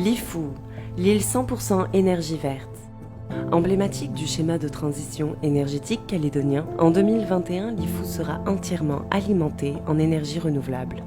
Lifou, l'île 100% énergie verte. Emblématique du schéma de transition énergétique calédonien, en 2021, Lifou sera entièrement alimenté en énergie renouvelable.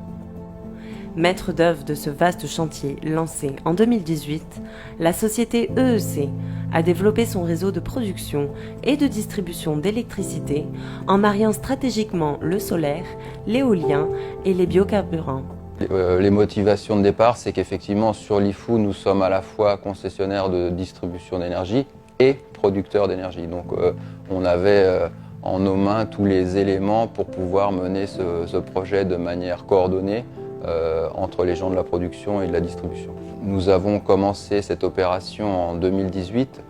Maître d'œuvre de ce vaste chantier lancé en 2018, la société EEC a développé son réseau de production et de distribution d'électricité en mariant stratégiquement le solaire, l'éolien et les biocarburants. Les motivations de départ, c'est qu'effectivement sur Lifou, nous sommes à la fois concessionnaires de distribution d'énergie et producteurs d'énergie. Donc on avait en nos mains tous les éléments pour pouvoir mener ce projet de manière coordonnée entre les gens de la production et de la distribution. Nous avons commencé cette opération en 2018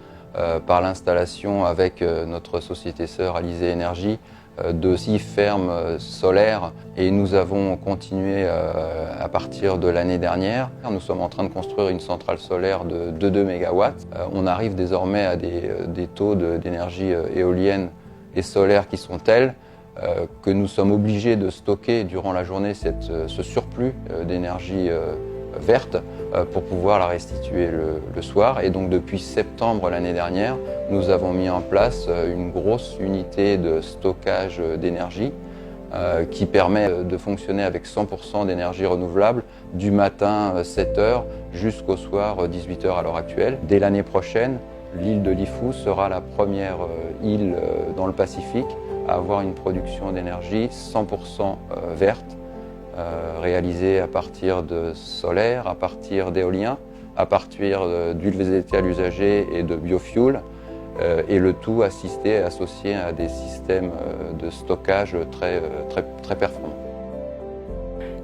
par l'installation avec notre société sœur Alizé Énergie de 6 fermes solaires et nous avons continué à partir de l'année dernière. Nous sommes en train de construire une centrale solaire de 2 MW. On arrive désormais à des taux d'énergie éolienne et solaire qui sont tels que nous sommes obligés de stocker durant la journée ce surplus d'énergie verte pour pouvoir la restituer le soir. Et donc depuis septembre l'année dernière, nous avons mis en place une grosse unité de stockage d'énergie qui permet de fonctionner avec 100% d'énergie renouvelable du matin 7h jusqu'au soir 18h à l'heure actuelle. Dès l'année prochaine, l'île de Lifou sera la première île dans le Pacifique à avoir une production d'énergie 100% verte, réalisée à partir de solaire, à partir d'éolien, à partir d'huile végétale usagée et de biofuel, et le tout assisté et associé à des systèmes de stockage très performants.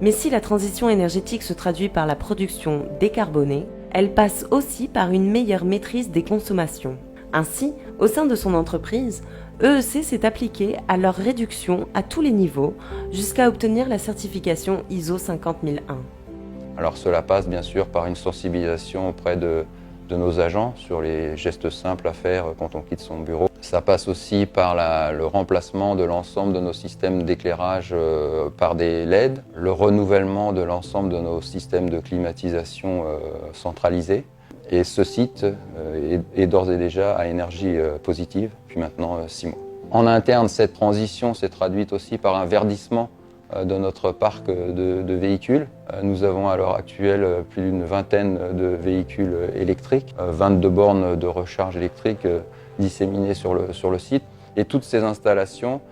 Mais si la transition énergétique se traduit par la production décarbonée, elle passe aussi par une meilleure maîtrise des consommations. Ainsi, au sein de son entreprise, EEC s'est appliqué à leur réduction à tous les niveaux jusqu'à obtenir la certification ISO 50001. Alors cela passe bien sûr par une sensibilisation auprès de nos agents sur les gestes simples à faire quand on quitte son bureau. Ça passe aussi par le remplacement de l'ensemble de nos systèmes d'éclairage par des LED, le renouvellement de l'ensemble de nos systèmes de climatisation centralisés. Et ce site est d'ores et déjà à énergie positive depuis maintenant 6 mois. En interne, cette transition s'est traduite aussi par un verdissement de notre parc de véhicules. Nous avons à l'heure actuelle plus d'une vingtaine de véhicules électriques, 22 bornes de recharge électrique disséminées sur le site. Et toutes ces installations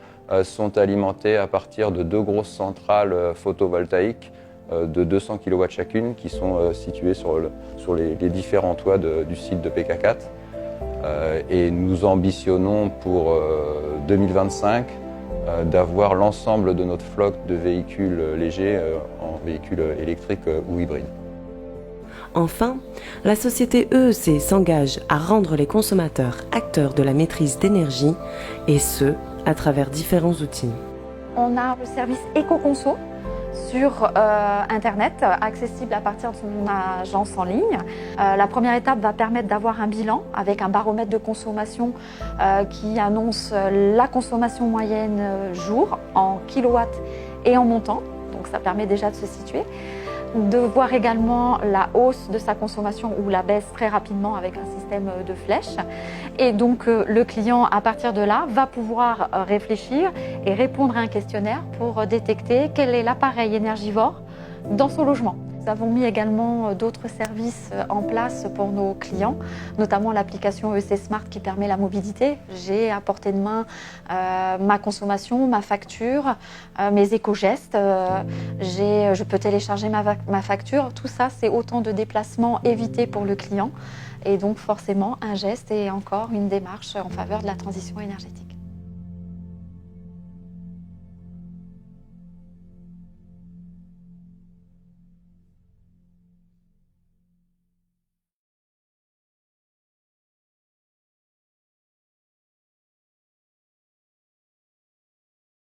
sont alimentées à partir de 2 grosses centrales photovoltaïques de 200 kW chacune qui sont situées sur les différents toits du site de PK4. Et nous ambitionnons pour 2025 d'avoir l'ensemble de notre flotte de véhicules légers en véhicules électriques ou hybrides. Enfin, la société EEC s'engage à rendre les consommateurs acteurs de la maîtrise d'énergie, et ce, à travers différents outils. On a le service EcoConso sur Internet, accessible à partir de son agence en ligne. La première étape va permettre d'avoir un bilan avec un baromètre de consommation qui annonce la consommation moyenne jour en kilowatts et en montant. Donc ça permet déjà de se situer. De voir également la hausse de sa consommation ou la baisse très rapidement avec un système de flèches. Et donc le client, à partir de là, va pouvoir réfléchir et répondre à un questionnaire pour détecter quel est l'appareil énergivore dans son logement. Nous avons mis également d'autres services en place pour nos clients, notamment l'application EEC Smart qui permet la mobilité. J'ai à portée de main ma consommation, ma facture, mes éco-gestes. Je peux télécharger ma facture. Tout ça, c'est autant de déplacements évités pour le client et donc forcément un geste et encore une démarche en faveur de la transition énergétique.